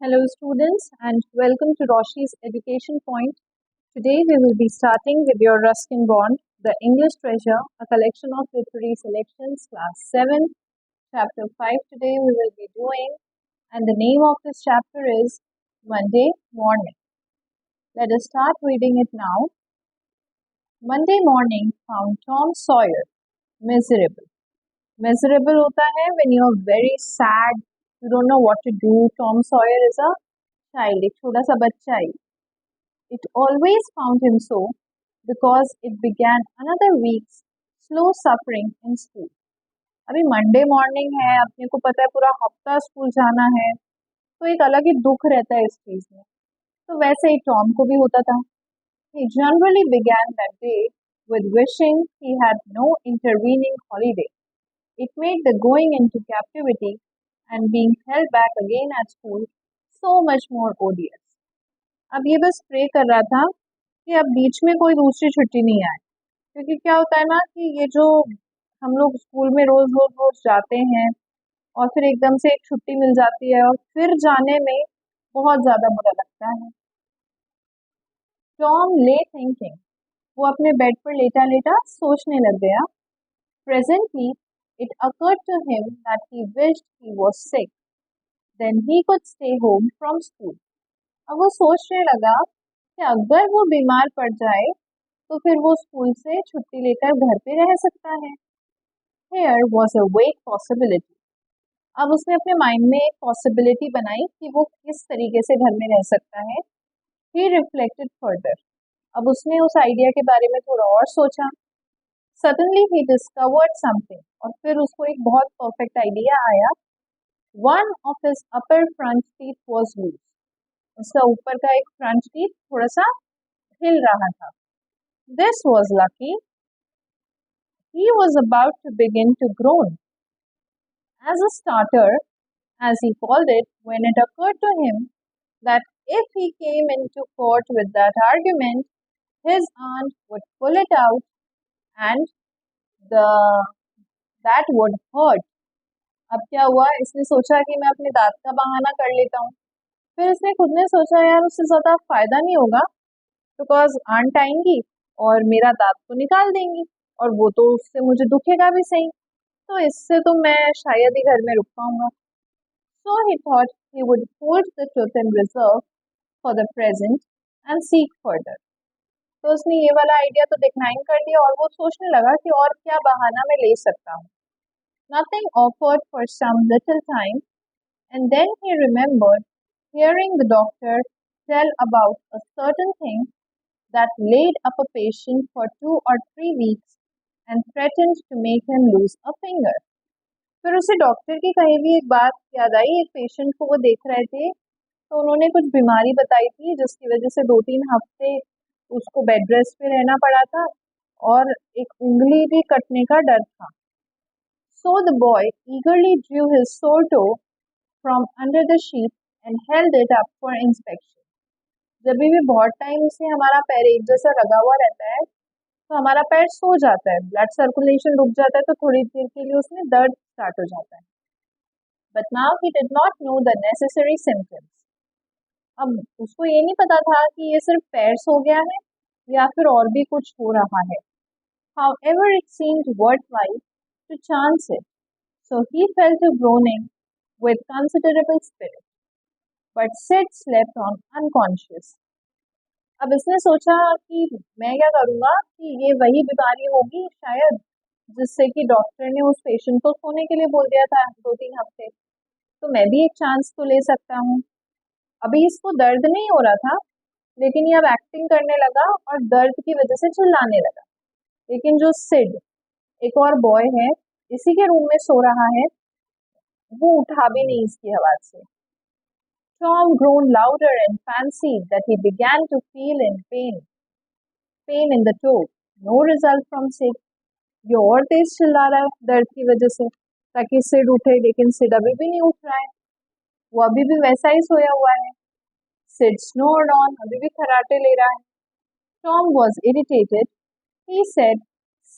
Hello students and welcome to Roshi's Education Point. Today we will be starting with your Ruskin bond, The English Treasure, a collection of literary selections, class 7, chapter 5 today we will be doing, and the name of this chapter is Monday Morning. Let us start reading it now. Monday morning found Tom Sawyer miserable. Miserable होता है when you are very sad, you don't know what to do. Tom Sawyer is a child, एक छोटा सा बच्चा ही. It always found him so because it began another week's slow suffering in school. अभी Monday morning है, अपने को पता है पूरा हफ्ता स्कूल जाना है, तो एक अलग ही दुख रहता है इस चीज में. तो वैसे ही टॉम को भी होता था. He generally began that day with wishing he had no intervening holiday. It made the going into captivity and being held back again at school so much more odious. अब ये बस प्रे कर रहा था कि अब बीच में कोई दूसरी छुट्टी नहीं आए, क्योंकि क्या होता है ना कि ये जो हम लोग स्कूल में रोज रोज रोज जाते हैं और फिर एकदम से एक छुट्टी मिल जाती है और फिर जाने में बहुत ज्यादा बुरा लगता है. टॉम ले थिंकिंग, वो अपने बेड पर लेटा लेटा सोचने लग गया. Presently it occurred to him that he wished he was sick, then he could stay home from school. अब वो सोचने लगा कि अगर वो बीमार पड़ जाए तो फिर वो स्कूल से छुट्टी लेकर घर पे रह सकता है. Here was a vague possibility. अब उसने अपने माइंड में एक पॉसिबिलिटी बनाई कि वो किस तरीके से घर में रह सकता है. He reflected further. अब उसने उस आइडिया के बारे में थोड़ा और सोचा. Suddenly he discovered something. और फिर उसको एक बहुत परफेक्ट आइडिया आया. One of his upper front teeth was loose. उसका ऊपर का एक फ्रंट टीथ थोड़ा सा हिल रहा था. This was lucky. He was about to begin to groan. As a starter, as he called it, when it occurred to him that if he came into court with that argument, his aunt would pull it out and the that would hurt. अब क्या हुआ, इसने सोचा कि मैं अपने दांत का बहाना कर लेता हूँ. फिर इसने खुद ने सोचा यार उससे ज्यादा फायदा नहीं होगा, बिकॉज आंट आएंगी और मेरा दांत तो निकाल देंगी और वो तो उससे मुझे दुखेगा भी सही, तो इससे तो मैं शायद ही घर में रुक पाऊंगा. So he thought he would hold the truth in reserve for the present and seek further. तो उसने ये वाला आइडिया तो डिक्लाइन कर दिया और वो सोचने लगा कि और क्या बहाना मैं ले सकता हूँ. Nothing offered for some little time, and then he remembered hearing the doctor tell about a certain thing that laid up a patient for 2 or 3 weeks and threatened to make him lose a finger. फिर उसे doctor की कही हुई एक बात याद आई. एक patient को वो देख रहे थे, तो उन्होंने कुछ बीमारी बताई थी जिसकी वजह से 2-3 हफ्ते उसको बेड रेस्ट पे रहना पड़ा था और एक उंगली भी कटने का डर था. So the boy eagerly drew his sore toe from under the sheet and held it up for inspection. जब भी बहुत टाइम से हमारा पैर एक जैसा लगा हुआ रहता है तो हमारा पैर सो जाता है, ब्लड सर्कुलेशन रुक जाता है, तो थोड़ी देर के लिए उसमें दर्द स्टार्ट हो जाता है. But now he did not know the necessary symptoms. अब उसको ये नहीं पता था कि ये सिर्फ पैर सो गया है या फिर और भी कुछ हो रहा है. However, it seemed worthwhile to chance it, so he fell to groaning with considerable spirit. But Sid slept on unconscious. अब इसने सोचा कि मैं क्या करूँगा कि ये वही बीमारी होगी शायद जिससे कि डॉक्टर ने उस पेशेंट को सोने के लिए बोल दिया था 2-3 हफ्ते, तो मैं भी एक चांस तो ले सकता हूँ. अभी इसको दर्द नहीं हो रहा था, लेकिन ये अब एक्टिंग करने लगा और दर्द की वजह से चिल्लाने लगा. लेकिन जो सिड, एक और बॉय है, इसी के रूम में सो रहा है, वो उठा भी नहीं इसकी आवाज से. Tom groaned louder and fancied that he began to feel in pain in the toe. No result from Sid. ये और तेज चिल्ला रहा है दर्द की वजह से ताकि सिड उठे, लेकिन सिड अभी भी नहीं उठ रहा है, वो अभी भी वैसा ही सोया हुआ है. Sid snored on, अभी भी खराटे ले रहा है. Tom was irritated. He said,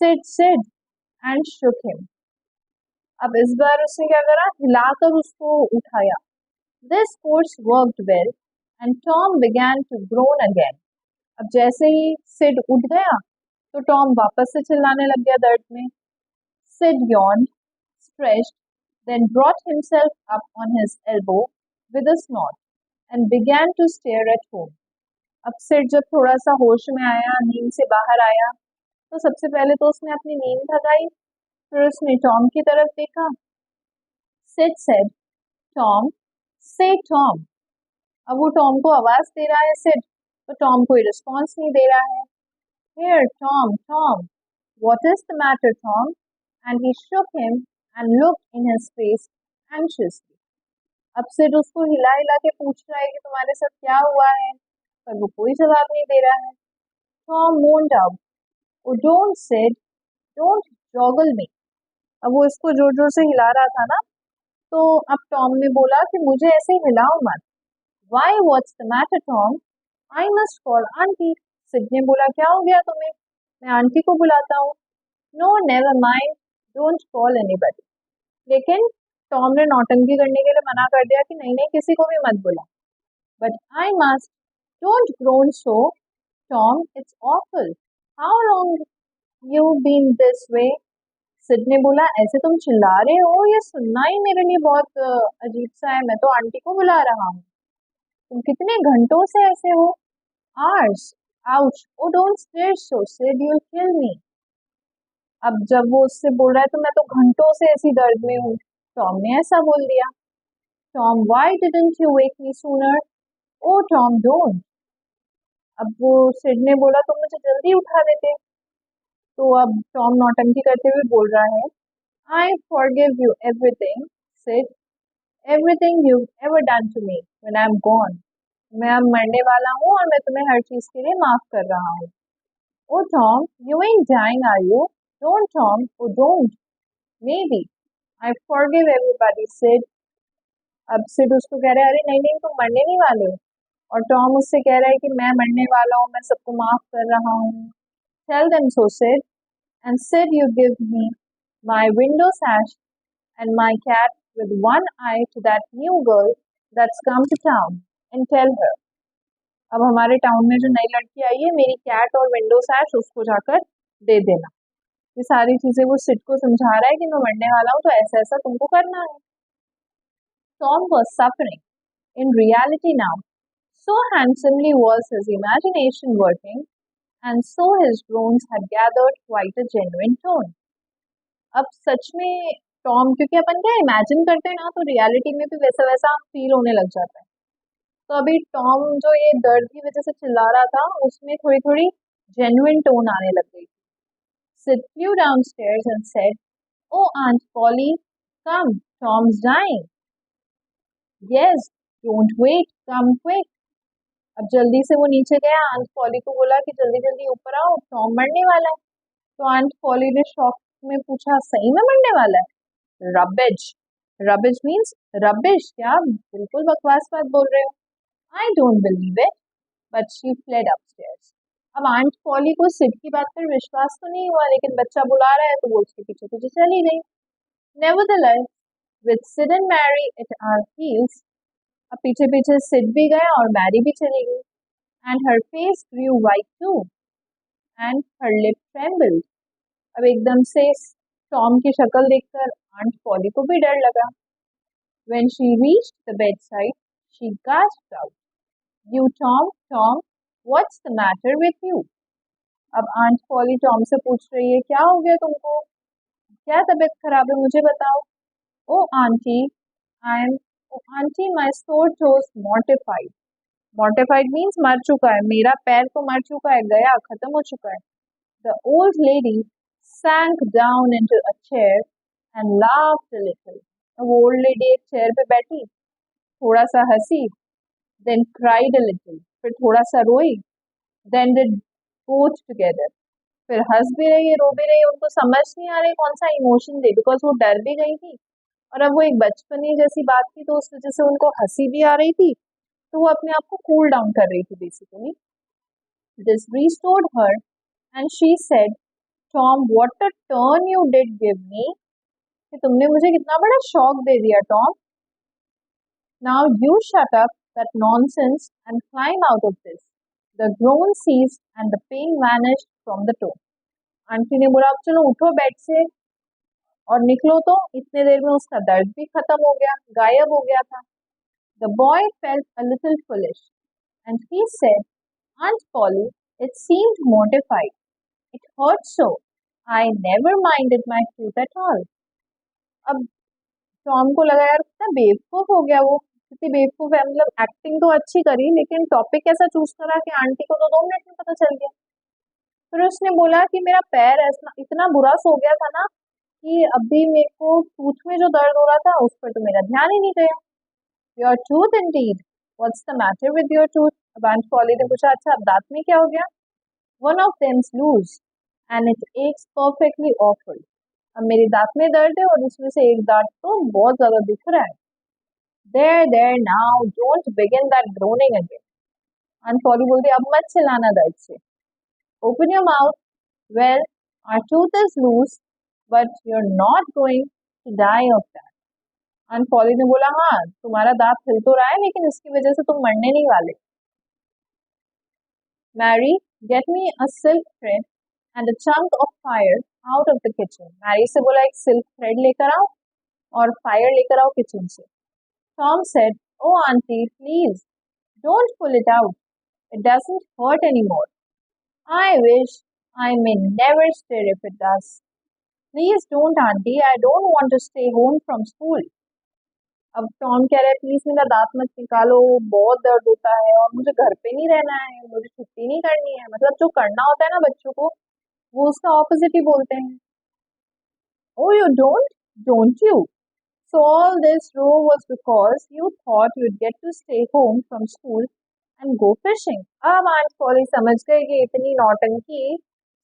Sid, and shook him. अब इस बार उसने क्या करा, हिलाकर उसको उठाया. This course worked well and Tom began to groan again. अब जैसे ही सिड उठ गया तो टॉम वापस से चिल्लाने लग गया दर्द में. Sid yawned, stretched, then brought himself up on his elbow with a snort and began to stare at home. अब सिड जब थोड़ा सा होश में आया, नींद से बाहर आया, तो सबसे पहले तो उसने अपनी नींद भगाई, फिर उसने टॉम की तरफ देखा. Sid said, Tom, say Tom. अब वो टॉम को आवाज दे रहा है सिड, तो टॉम कोई रिस्पॉन्स नहीं दे रहा है. Here, Tom, Tom. What is the matter, Tom? And he shook him and looked in his face anxiously. अब सिड उसको हिला हिला के पूछ रहा है कि तुम्हारे साथ क्या हुआ है, पर वो कोई जवाब नहीं दे रहा है. Tom moaned out, Oh, don't, Sid. Don't joggle me. अब वो इसको जोर जोर से हिला रहा था ना, तो अब टॉम ने बोला कि मुझे ऐसे हिलाओ मत. Why, what's the matter, Tom? I must call auntie. Sid ने बोला क्या हो गया तुम्हें, मैं आंटी को बुलाता हूँ. No, never mind. Don't call anybody. लेकिन टॉम ने नौटंकी करने के लिए मना कर दिया कि नहीं नहीं किसी को भी मत बुला. But I must. Don't groan so, Tom. It's awful. How long you've been this way? Sid ने बोला ऐसे तुम चिल्ला रहे हो, ये सुनना ही मेरे लिए बहुत अजीब सा है. मैं तो आंटी को बुला रहा हूँ. तुम कितने घंटों से ऐसे हो? Hours. Ouch. Oh, don't stare so, Sid. You'll kill me. अब जब वो उससे बोल रहा है तो मैं तो घंटों से ऐसी दर्द में हूँ. टॉम ने ऐसा बोल दिया. Tom, why didn't you wake me sooner? Oh, Tom, don't. अब वो सिड ने बोला तो मुझे जल्दी उठा देते. तो अब टॉम नौटंकी करते हुए बोल रहा है, I forgive you everything, Sid. Everything you've ever done to me when I'm gone. मैं अब मरने वाला हूँ और मैं तुम्हें हर चीज के लिए माफ कर रहा हूँ. Oh, Tom, you ain't dying, are you? Don't, Tom. Oh, don't. Maybe. I forgive everybody, Sid. अब सिड उसको कह रहा है अरे नहीं नहीं तुम मरने नहीं वाले हो. और टॉम उससे कह रहा है कि मैं मरने वाला हूँ, मैं सबको माफ कर रहा हूँ. Tell them so, Sid. And Sid, you give me my window sash and my cat with one eye to that new girl that's come to town and tell her. अब हमारे टाउन में जो नई लड़की आई है, मेरी कैट और window सैश उसको जाकर दे देना. ये सारी चीजें वो सिड को समझा रहा है कि मैं मरने वाला हूँ तो ऐसा ऐसा तुमको करना है. Tom was suffering in reality now. So handsomely was his imagination working, and so his groans had gathered quite a genuine tone. अब सच में टॉम, क्योंकि अपन क्या इमेजिन करते हैं ना, तो रियलिटी में भी वैसा वैसा फील होने लग जाता है. तो अभी टॉम जो ये दर्द की वजह से चिल्ला रहा था, उसमें थोड़ी थोड़ी जेन्युइन टोन आने लग गई. Sid flew downstairs and said, Oh, Aunt Polly, come, Tom's dying. Yes, don't wait, come quick. अब जल्दी से वो नीचे गया, आंट पॉली को बोला कि जल्दी जल्दी ऊपर आओ, टॉम मरने वाला है. तो आंट पॉली ने शॉक में पूछा सही में मरने वाला है? रबिश. Rubbish means rubbish. क्या बिल्कुल बकवास बात बोल रहे हो? I don't believe it. But she fled upstairs. अब आंट पॉली को सिड की बात पर विश्वास तो नहीं हुआ, लेकिन बच्चा बुला रहा है तो वो उसके पीछे पीछे चली गई. Nevertheless, with Sid and Mary at our heels, अब पीछे पीछे सिड भी गया और मैरी भी चली गई. And her face grew white too, and her lip trembled. अब एकदम से टॉम की शक्ल देखकर आंट पॉली को भी डर लगा. When she reached the bedside, she gasped out, You Tom, Tom, what's the matter with you? अब आंट पॉली टॉम से पूछ रही है क्या हो गया तुमको, क्या तबीयत खराब है, मुझे बताओ. Oh auntie, my sore toes mortified. Mortified means मर चुका है, मेरा पैर तो मर चुका है, गया, खत्म हो चुका है. The old lady sank down into a chair and laughed a little. वो old lady एक चेयर पे बैठी, थोड़ा सा हंसी, then cried a little, फिर थोड़ा सा रोई, then did both together. फिर हंस भी रही है, रो भी रही है. उनको समझ नहीं आ रही कौन सा इमोशन दे, बिकॉज वो डर भी गई थी और अब वो एक बचपनी जैसी बात थी, तो उस वजह से उनको हंसी भी आ रही थी. तो वो अपने आप को कूल डाउन कर रही थी basically. This restored her and she said, Tom, what a turn you did give me. कि तुमने मुझे कितना बड़ा शॉक दे दिया Tom. Now you shut up that nonsense and climb out of this. The groan ceased and the pain vanished from the toe. Aunty ने बोला अब चलो उठो बेड से और निकलो तो इतने देर में उसका दर्द भी खत्म हो गया, गायब हो गया था. The boy felt a little foolish and he said, Aunt Polly, it seemed mortified. It hurt so. I never minded my tooth at all. अब टॉम को लगा यार कितना बेवकूफ हो गया वो, कितनी बेवकूफ है, मतलब एक्टिंग तो अच्छी करी लेकिन टॉपिक ऐसा चूज करा कि आंटी को तो 2 मिनट में पता चल गया. फिर उसने बोला कि मेरा पैर ऐसा इतना बुरा सो गया था ना कि अभी मेरे को टूथ में जो दर्द हो रहा था उस पर तो मेरा ध्यान ही नहीं गया. Your tooth indeed, what's the matter with your tooth? अब आंट पॉली ने पूछा अच्छा अब दांत में क्या हो गया? One of them's loose and it aches perfectly awful. अब मेरी दांत में दर्द है और उसमें से एक दांत तो बहुत ज्यादा दिख रहा है. There now don't begin that groaning again. Aunt Polly बोलती अब मत चिल्लाना दर्द से. Open your mouth. Well, our tooth is loose but you are not going to die of that. Aunt Polly ने बोला हाँ तुम्हारा दांत हिल तो रहा है लेकिन इसकी वजह से तुम मरने नहीं वाले. Mary, get me a silk thread and a chunk of fire out of the kitchen. Mary से बोला एक सिल्क थ्रेड लेकर आओ और फायर लेकर आओ किचन से. Tom said, oh auntie please don't pull it out, it doesn't hurt anymore. I wish I may never stir if it does. Please don't auntie, I don't want to stay home from school. अब Tom कह रहा है please मेरा दांत मत निकालो, बहुत दर्द होता है और मुझे घर पे नहीं रहना है, मुझे छुट्टी नहीं करनी है. मतलब जो करना होता है ना बच्चों को वो उसका ऑपोजिट ही बोलते हैं. Oh, you don't you? So all this row was because you thought you'd get to stay home from school and go fishing. अब आंट पॉली समझ गए कि इतनी नौटंकी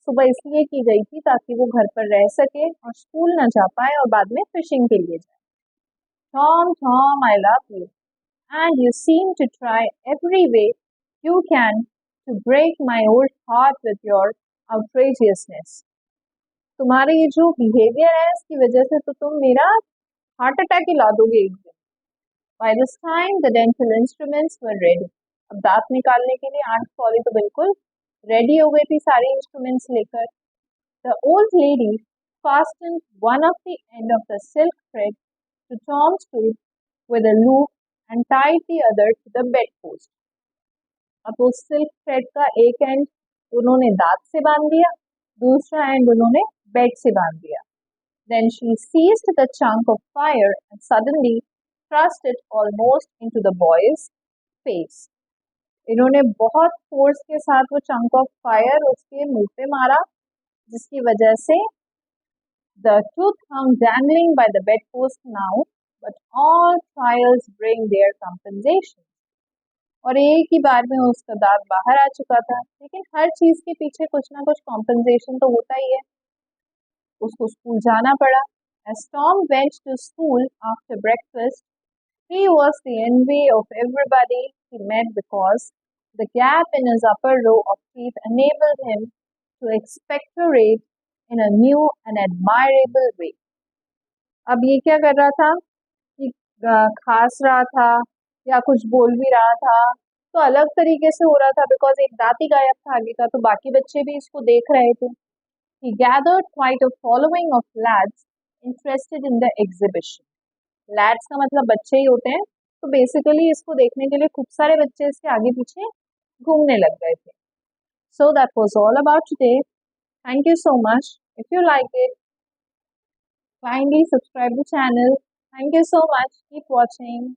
सुबह इसलिए की गई थी ताकि वो घर पर रह सके और स्कूल न जा पाए और बाद में फिशिंग के लिए जाए. Tom, I love you, and you seem to try every way you can to break my old heart with your outrageousness. तुम्हारे ये जो बिहेवियर है इसकी वजह से तो तुम मेरा हार्ट अटैक ही ला दोगे एक दिन. By this time the dental instruments were ready. अब दांत निकालने के लिए आंट पॉली तो बिल्कुल रेडी हो गई थी सारे इंस्ट्रूमेंट्स लेकर. The old lady fastened one of the end of the silk thread to Tom's tooth with a loop and tied the other to the bedpost. अब उस सिल्क थ्रेड का एक एंड उन्होंने दांत से बांध दिया, दूसरा एंड उन्होंने बेड से बांध दिया. Then she seized the chunk of fire and suddenly thrust it almost into the boy's face. इन्होंने बहुत फोर्स के साथ वो चंक ऑफ फायर उसके मुंह पे मारा जिसकी वजह से the tooth hung dangling by the bedpost now, but all trials bring their compensation. और एक ही बार में उसका दांत बाहर आ चुका था लेकिन हर चीज के पीछे कुछ ना कुछ कॉम्पनसेशन तो होता ही है. उसको स्कूल जाना पड़ा. As Tom went to school after breakfast, he was the envy of everybody he met because the gap in his upper row of teeth enabled him to expectorate in a new and admirable way. अब ये क्या कर रहा था कि खांस रहा था या कुछ बोल भी रहा था तो अलग तरीके से हो रहा था बिकॉज एक दांत ही गायब था आगे का, तो बाकी बच्चे भी इसको देख रहे थे. He gathered quite a following of lads interested in the exhibition. Lads का मतलब बच्चे ही होते हैं, तो बेसिकली इसको देखने के लिए खूब सारे बच्चे इसके आगे पीछे घूमने लग गए थे. So that was all about today. Thank you so much. If you like it, kindly subscribe the channel. Thank you so much. Keep watching.